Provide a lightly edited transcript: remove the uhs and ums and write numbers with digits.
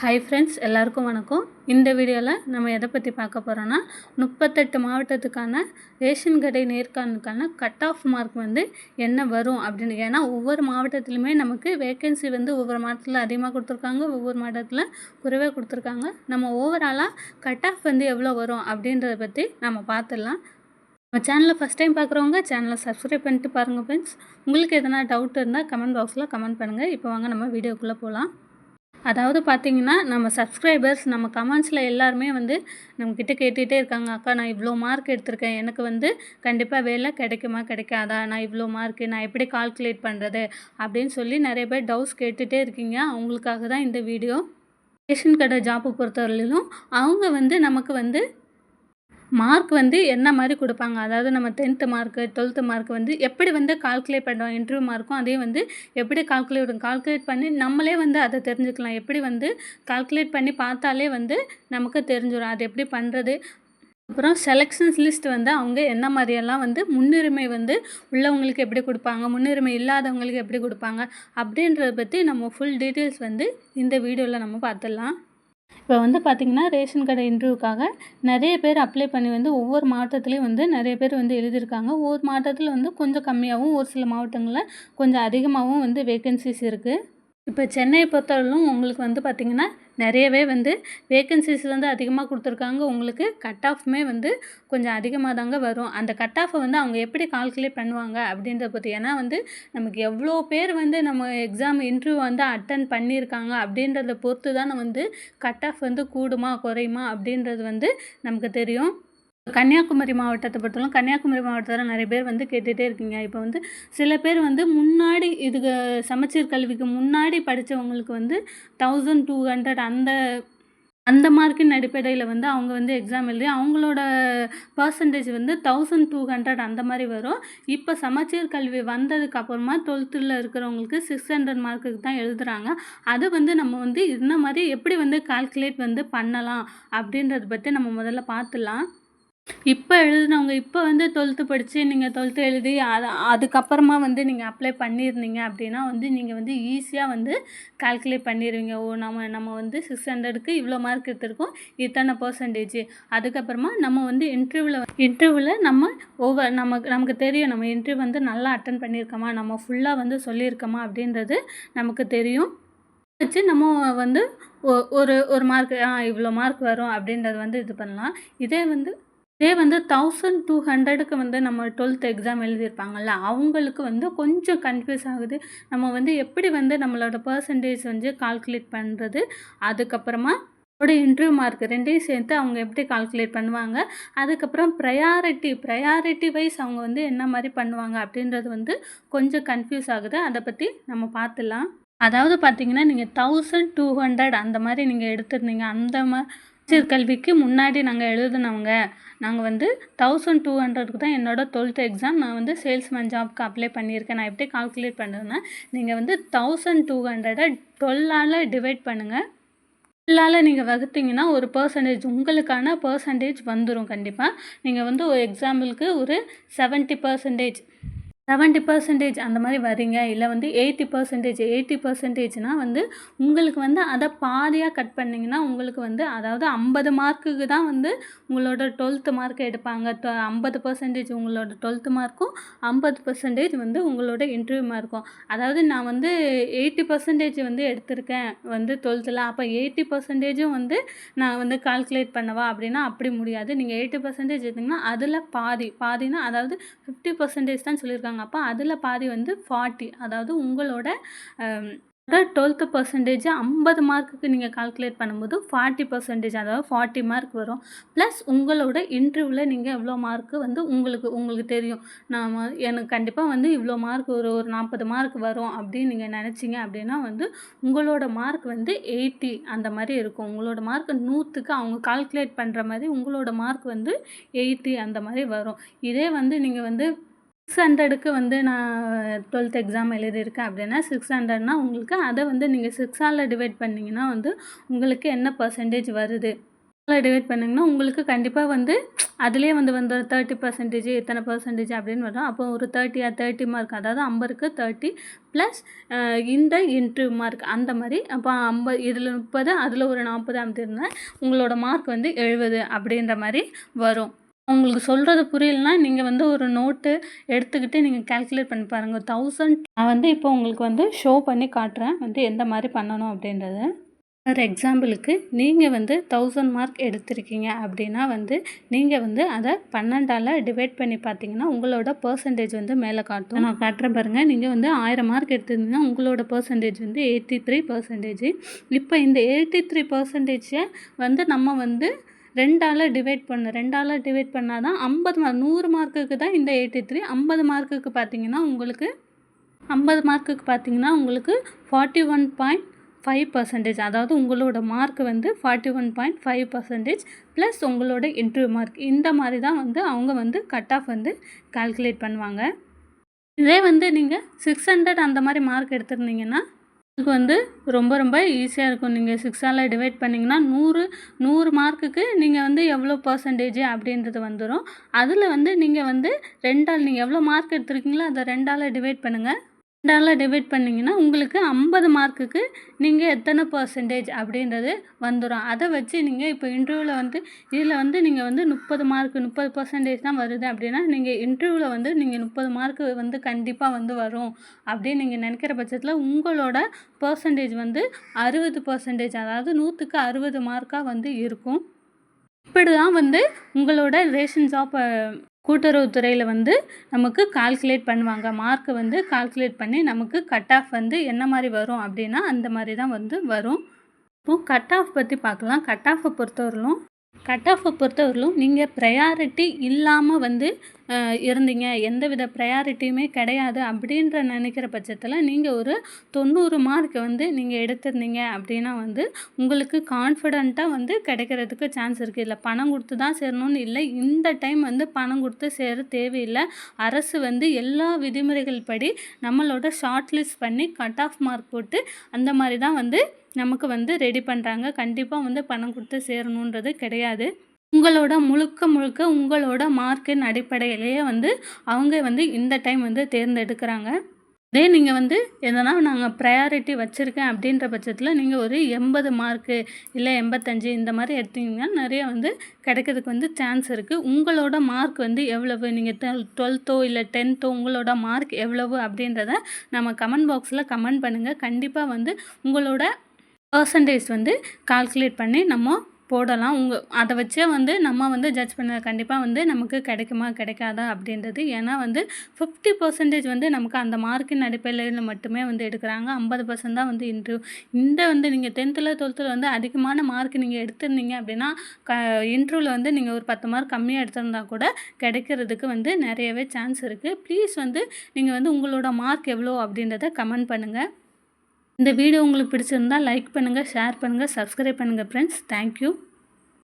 Hi friends, எல்லாருக்கும் வணக்கம். இந்த வீடியோவில் நம்ம எதை பற்றி பார்க்க போகிறோன்னா 38 மாவட்டத்துக்கான ரேஷன் கடை நேர்காணலுக்கான கட் ஆஃப் மார்க் வந்து என்ன வரும் அப்படின்னு. ஏன்னா ஒவ்வொரு மாவட்டத்துலையுமே நமக்கு வேக்கன்சி வந்து ஒவ்வொரு மாவட்டத்தில் அதிகமாக கொடுத்துருக்காங்க, ஒவ்வொரு மாவட்டத்தில் குறைவாக கொடுத்துருக்காங்க. நம்ம ஓவராலாக கட் ஆஃப் வந்து எவ்வளோ வரும் அப்படின்றத பற்றி நம்ம பார்த்துடலாம். நம்ம சேனலில் ஃபஸ்ட் டைம் பார்க்குறவங்க சேனலை சப்ஸ்கிரைப் பண்ணிட்டு பாருங்கள் ஃப்ரெண்ட்ஸ். உங்களுக்கு எதனா டவுட் இருந்தால் கமெண்ட் பாக்ஸில் கமெண்ட் பண்ணுங்கள். இப்போ வாங்க நம்ம வீடியோக்குள்ளே போகலாம். அதாவது பார்த்திங்கன்னா, நம்ம சப்ஸ்கிரைபர்ஸ் நம்ம கமெண்ட்ஸில் எல்லாருமே வந்து நம்மக்கிட்ட கேட்டுகிட்டே இருக்காங்க. அக்கா, நான் இவ்வளோ மார்க் எடுத்திருக்கேன், எனக்கு வந்து கண்டிப்பாக வேலை கிடைக்குமா கிடைக்காதா, நான் இவ்வளோ மார்க்கு நான் எப்படி கால்குலேட் பண்ணுறது அப்படின்னு சொல்லி நிறைய பேர் டவுட்ஸ் கேட்டுகிட்டே இருக்கீங்க. அவங்களுக்காக தான் இந்த வீடியோ. ரேஷன் கடை ஜாப்பை பொறுத்தவரையிலும் அவங்க வந்து நமக்கு வந்து மார்க் வந்து என்ன மாதிரி கொடுப்பாங்க, அதாவது நம்ம 10th மார்க்கு 12th மார்க் வந்து எப்படி வந்து கால்குலேட் பண்ணுறோம், இன்டர்வியூ மார்க்கும் அதே வந்து எப்படி கால்குலேட் பண்ணி நம்மளே வந்து அதை தெரிஞ்சுக்கலாம். எப்படி வந்து கால்குலேட் பண்ணி பார்த்தாலே வந்து நமக்கு தெரிஞ்சிடும் அது எப்படி பண்ணுறது. அப்புறம் செலெக்ஷன்ஸ் லிஸ்ட் வந்து அவங்க என்ன மாதிரியெல்லாம் வந்து முன்னுரிமை வந்து உள்ளவங்களுக்கு எப்படி கொடுப்பாங்க, முன்னுரிமை இல்லாதவங்களுக்கு எப்படி கொடுப்பாங்க அப்படின்றத பற்றி நம்ம ஃபுல் டீட்டெயில்ஸ் வந்து இந்த வீடியோவில் நம்ம பார்த்துடலாம். இப்போ வந்து பார்த்திங்கன்னா, ரேஷன் கடை இன்டர்வியூக்காக நிறைய பேர் அப்ளை பண்ணி வந்து ஒவ்வொரு மாவட்டத்துலேயும் வந்து நிறைய பேர் வந்து எழுதியிருக்காங்க. ஒவ்வொரு மாவட்டத்தில் வந்து கொஞ்சம் கம்மியாகவும், ஒரு சில மாவட்டங்களில் கொஞ்சம் அதிகமாகவும் வந்து வேக்கன்சிஸ் இருக்குது. இப்போ சென்னையை பொறுத்தவரையிலும் உங்களுக்கு வந்து பார்த்திங்கன்னா, நிறையவே வந்து வேக்கன்சிஸ் வந்து அதிகமாக கொடுத்துருக்காங்க. உங்களுக்கு கட் ஆஃப்மே வந்து கொஞ்சம் அதிகமாக தாங்க வரும். அந்த கட் ஆஃபை வந்து அவங்க எப்படி கால்குலேட் பண்ணுவாங்க அப்படின்றத பற்றி. ஏன்னா வந்து நமக்கு எவ்வளோ பேர் வந்து நம்ம எக்ஸாம் இன்டர்வியூ வந்து அட்டன் பண்ணியிருக்காங்க அப்படின்றத பொறுத்து தான் வந்து கட் ஆஃப் வந்து கூடுமா குறையுமா அப்படின்றது வந்து நமக்கு தெரியும். கன்னியாகுமரி மாவட்டத்தை பொறுத்தவரைக்கும் கன்னியாகுமரி மாவட்டத்தில் நிறைய பேர் வந்து கேட்டுகிட்டே இருக்கீங்க. இப்போ வந்து சில பேர் வந்து முன்னாடி இதுக்கு சமச்சீர் கல்விக்கு முன்னாடி படித்தவங்களுக்கு வந்து 1200 அந்த மார்க்கின் அடிப்படையில் வந்து அவங்க வந்து எக்ஸாம் எழுதி அவங்களோட பர்சன்டேஜ் வந்து 1200 அந்த மாதிரி வரும். இப்போ சமச்சீர் கல்வி வந்ததுக்கு அப்புறமா 12th இருக்கிறவங்களுக்கு 600 மார்க்குக்கு தான் எழுதுகிறாங்க. அது வந்து நம்ம வந்து இந்த மாதிரி எப்படி வந்து கால்குலேட் வந்து பண்ணலாம் அப்படின்றத பற்றி நம்ம முதல்ல பார்த்துலாம். இப்போ எழுதினவங்க இப்போ வந்து 12th படித்து நீங்கள் 12th எழுதி அதுக்கப்புறமா வந்து நீங்கள் அப்ளை பண்ணியிருந்தீங்க அப்படின்னா வந்து நீங்கள் வந்து ஈஸியாக வந்து கால்குலேட் பண்ணிடுவீங்க. நம்ம வந்து 600க்கு இவ்வளோ மார்க் எடுத்திருக்கோம், இத்தனை பர்சன்டேஜ். அதுக்கப்புறமா நம்ம வந்து இன்டர்வியூவில் நமக்கு தெரியும் நம்ம இன்டர்வியூ வந்து நல்லா அட்டன் பண்ணியிருக்கோமா, நம்ம ஃபுல்லாக வந்து சொல்லியிருக்கோமா அப்படின்றது நமக்கு தெரியும். வச்சு நம்ம வந்து ஒரு மார்க் இவ்வளோ மார்க் வரும் அப்படின்றது வந்து இது பண்ணலாம். இதே வந்து 1200க்கு வந்து நம்ம 12th எக்ஸாம் எழுதியிருப்பாங்கள்ல, அவங்களுக்கு வந்து கொஞ்சம் கன்ஃபியூஸ் ஆகுது. நம்ம வந்து எப்படி வந்து நம்மளோட பர்சன்டேஜ் வந்து கால்குலேட் பண்ணுறது, அதுக்கப்புறமா அதோட இன்டர்வியூ மார்க் ரெண்டையும் சேர்த்து அவங்க எப்படி கால்குலேட் பண்ணுவாங்க, அதுக்கப்புறம் ப்ரையாரிட்டி வைஸ் அவங்க வந்து என்ன மாதிரி பண்ணுவாங்க அப்படின்றது வந்து கொஞ்சம் கன்ஃபியூஸ் ஆகுது. அதை பற்றி நம்ம பார்த்துலாம். அதாவது பார்த்திங்கன்னா, நீங்கள் 1200 அந்த மாதிரி நீங்கள் எடுத்துருந்தீங்க. அந்த சமச்சீர் கல்விக்கு முன்னாடி நாங்கள் எழுதுனவங்க, நாங்கள் வந்து 1200க்கு தான் என்னோட 12th எக்ஸாம் நான் வந்து சேல்ஸ்மேன் ஜாப்க்கு அப்ளை பண்ணியிருக்கேன். நான் எப்படி கால்குலேட் பண்ணுறேன்னா, நீங்கள் வந்து 1200 12ஆல் டிவைட் பண்ணுங்கள். 12ஆல் நீங்கள் வகுத்தீங்கன்னா ஒரு பர்சன்டேஜ் உங்களுக்கான பர்சன்டேஜ் வந்துடும். கண்டிப்பாக நீங்கள் வந்து ஒரு எக்ஸாம்பிளுக்கு ஒரு 70% அந்த மாதிரி வரீங்க, இல்லை வந்து 80%னா வந்து உங்களுக்கு வந்து அதை பாதியாக கட் பண்ணிங்கன்னா உங்களுக்கு வந்து, அதாவது 50 மார்க்குக்கு தான் வந்து உங்களோட 12th மார்க் எடுப்பாங்க. 50% உங்களோட 12th மார்க்கும் 50% வந்து உங்களோட இன்டர்வியூ மார்க்கும். அதாவது நான் வந்து 80% வந்து எடுத்திருக்கேன் வந்து 12th, அப்போ 80%ம் வந்து நான் வந்து கால்குலேட் பண்ணவா அப்படின்னா அப்படி முடியாது. நீங்கள் 80% எடுத்திங்கன்னா அதில் பாதினா அதாவது 50% தான் சொல்லியிருக்காங்க. அப்போ அதில் பாதி வந்து 40, அதாவது உங்களோட 12th பர்சன்டேஜ் 50 மார்க்குக்கு நீங்கள் கால்குலேட் பண்ணும்போது 40%, அதாவது 40 மார்க் வரும். ப்ளஸ் உங்களோட இன்டர்வியூவில் நீங்கள் எவ்வளோ மார்க்கு வந்து உங்களுக்கு தெரியும். எனக்கு கண்டிப்பாக வந்து இவ்வளோ மார்க் ஒரு 40 மார்க் வரும் அப்படின்னு நீங்கள் நினச்சிங்க அப்படின்னா வந்து உங்களோட மார்க் வந்து 80 அந்த மாதிரி இருக்கும். உங்களோட மார்க் 100க்கு அவங்க கால்குலேட் பண்ணுற மாதிரி உங்களோட மார்க் வந்து 80 அந்த மாதிரி வரும். இதே வந்து நீங்கள் வந்து 600க்கு வந்து நான் 12th எக்ஸாம் எழுதியிருக்கேன் அப்படின்னா 600னா உங்களுக்கு அதை வந்து நீங்கள் 6ஆல் டிவைட் பண்ணிங்கன்னா வந்து உங்களுக்கு என்ன பர்சன்டேஜ் வருது டிவைட் பண்ணிங்கன்னா உங்களுக்கு கண்டிப்பாக வந்து அதிலே வந்து 30% இத்தனை பர்சன்டேஜ் அப்படின்னு வரும். அப்போ ஒரு 30 மார்க், அதாவது 50க்கு 30 ப்ளஸ் இந்த இன்டர்வியூ மார்க் அந்த மாதிரி. அப்போ 50 இதில் 30 அதில் ஒரு 40 அப்படின்னா உங்களோட மார்க் வந்து 70 அப்படின்ற மாதிரி வரும். உங்களுக்கு சொல்கிறது புரியலனா நீங்கள் வந்து ஒரு நோட்டு எடுத்துக்கிட்டு நீங்கள் கால்குலேட் பண்ணி பாருங்கள். 1000 நான் வந்து இப்போ உங்களுக்கு வந்து ஷோ பண்ணி காட்டுறேன் வந்து எந்த மாதிரி பண்ணணும் அப்படின்றது. ஃபார் எக்ஸாம்பிளுக்கு நீங்கள் வந்து 1000 மார்க் எடுத்திருக்கீங்க அப்படின்னா வந்து நீங்கள் வந்து அதை 12ஆல் டிவைட் பண்ணி பார்த்தீங்கன்னா உங்களோட பர்சன்டேஜ் வந்து மேலே காட்டும். நான் காட்டுறேன் பாருங்கள். நீங்கள் வந்து 1000 மார்க் எடுத்திருந்தீங்கன்னா உங்களோட பர்சன்டேஜ் வந்து 83%. இப்போ இந்த 83%ஐ வந்து நம்ம வந்து 2ஆல் டிவைட் பண்ணணும். 2ஆல் டிவைட் பண்ணால் தான் 50 மார்க். 100 மார்க்குக்கு தான் இந்த 83. 50 மார்க்குக்கு பார்த்தீங்கன்னா உங்களுக்கு 41.5%. அதாவது உங்களோட மார்க் வந்து 41.5% ப்ளஸ் உங்களோட இன்டர்வியூ மார்க். இந்த மாதிரி தான் வந்து அவங்க வந்து கட் ஆஃப் வந்து கால்குலேட் பண்ணுவாங்க. இதே வந்து நீங்கள் 600 அந்த மாதிரி மார்க் எடுத்திருந்தீங்கன்னா உங்களுக்கு வந்து ரொம்ப ரொம்ப ஈஸியாக இருக்கும். நீங்கள் 6ஆல் டிவைட் பண்ணிங்கன்னா 100 மார்க்குக்கு நீங்கள் வந்து எவ்வளோ பர்சன்டேஜ் அப்படின்றது வந்துடும். அதில் வந்து நீங்கள் வந்து 2ஆல் நீங்கள் எவ்வளோ மார்க் எடுத்திருக்கீங்களோ அதை 2ஆல் டிவைட் பண்ணுங்கள். 2ஆல் டிவைட் பண்ணிங்கன்னா உங்களுக்கு 50 மார்க்குக்கு நீங்கள் எத்தனை பர்சன்டேஜ் அப்படின்றது வந்துடும். அதை வச்சு நீங்கள் இப்போ இன்டர்வியூவில் வந்து இதில் வந்து நீங்கள் வந்து 30% தான் வருது அப்படின்னா நீங்கள் இன்டர்வியூவில் வந்து நீங்கள் 30 மார்க்கு வந்து கண்டிப்பாக வந்து வரும் அப்படின்னு நீங்கள் நினைக்கிற பட்சத்தில் உங்களோட பர்சன்டேஜ் வந்து 60%, அதாவது 100க்கு 60 மார்க்காக வந்து இருக்கும். இப்படி தான் வந்து உங்களோட ரேஷன் ஜாப் கூட்டுறவுத்துறையில் வந்து நமக்கு கால்குலேட் பண்ணுவாங்க. மார்க்கை வந்து கால்குலேட் பண்ணி நமக்கு கட் ஆஃப் வந்து என்ன மாதிரி வரும் அப்படின்னா அந்த மாதிரி தான் வந்து வரும். இப்போது கட் ஆஃப் பற்றி பார்க்கலாம். கட் ஆஃபை பொறுத்தவரையிலும் நீங்கள் ப்ரையாரிட்டி இல்லாமல் வந்து இருந்தீங்க, எந்தவித ப்ரையாரிட்டியுமே கிடையாது அப்படின்ற நினைக்கிற பட்சத்தில் நீங்கள் ஒரு 90 மார்க் வந்து நீங்கள் எடுத்திருந்தீங்க அப்படின்னா வந்து உங்களுக்கு கான்ஃபிடெண்ட்டாக வந்து கிடைக்கிறதுக்கு சான்ஸ் இருக்குது. இல்லை பணம் கொடுத்து தான் சேரணும்னு இல்லை. இந்த டைம் வந்து பணம் கொடுத்து சேர தேவையில்லை. அரசு வந்து எல்லா விதிமுறைகள் படி நம்மளோட ஷார்ட் லிஸ்ட் பண்ணி கட் ஆஃப் மார்க் போட்டு அந்த மாதிரி தான் வந்து நமக்கு வந்து ரெடி பண்ணுறாங்க. கண்டிப்பாக வந்து பணம் கொடுத்து சேரணுன்றது கிடையாது. முழுக்க உங்களோட மார்க்கின் அடிப்படையிலேயே வந்து அவங்க வந்து இந்த டைம் வந்து தேர்ந்தெடுக்கிறாங்க. இதே நீங்கள் வந்து எதனா நாங்கள் ப்ரையாரிட்டி வச்சுருக்கேன் அப்படின்ற பட்சத்தில் நீங்கள் ஒரு 80 மார்க்கு இல்லை 85 இந்த மாதிரி எடுத்தீங்கன்னா நிறைய வந்து கிடைக்கிறதுக்கு வந்து சான்ஸ் இருக்குது. உங்களோட மார்க் வந்து எவ்வளவு, நீங்கள் 12th இல்லை 10th உங்களோட மார்க் எவ்வளவு அப்படின்றத நம்ம கமெண்ட் பாக்ஸில் கமெண்ட் பண்ணுங்கள். கண்டிப்பாக வந்து உங்களோட பர்சன்டேஜ் வந்து கால்குலேட் பண்ணி நம்ம போடலாம். அதை வச்சே வந்து நம்ம வந்து ஜட்ஜ் பண்ண கண்டிப்பாக வந்து நமக்கு கிடைக்குமா கிடைக்காதா அப்படின்றது. ஏன்னா வந்து 50% வந்து நமக்கு அந்த மார்க்கின் அடிப்படையில் மட்டுமே வந்து எடுக்கிறாங்க. 50% தான் வந்து இன்டர்வியூ. இந்த வந்து நீங்கள் 10th 12th வந்து அதிகமான மார்க் நீங்கள் எடுத்திருந்தீங்க அப்படின்னா இன்டர்வியூவில் வந்து நீங்கள் ஒரு 10 மார்க் கம்மியாக எடுத்திருந்தா கூட கிடைக்கிறதுக்கு வந்து நிறையவே சான்ஸ் இருக்குது. ப்ளீஸ் வந்து நீங்கள் வந்து உங்களோட மார்க் எவ்வளோ அப்படின்றத கமெண்ட் பண்ணுங்கள். இந்த வீடியோ உங்களுக்கு பிடிச்சிருந்தால் லைக் பண்ணுங்கள், ஷேர் பண்ணுங்கள், சப்ஸ்கிரைப் பண்ணுங்கள் ஃப்ரெண்ட்ஸ். தேங்க்யூ.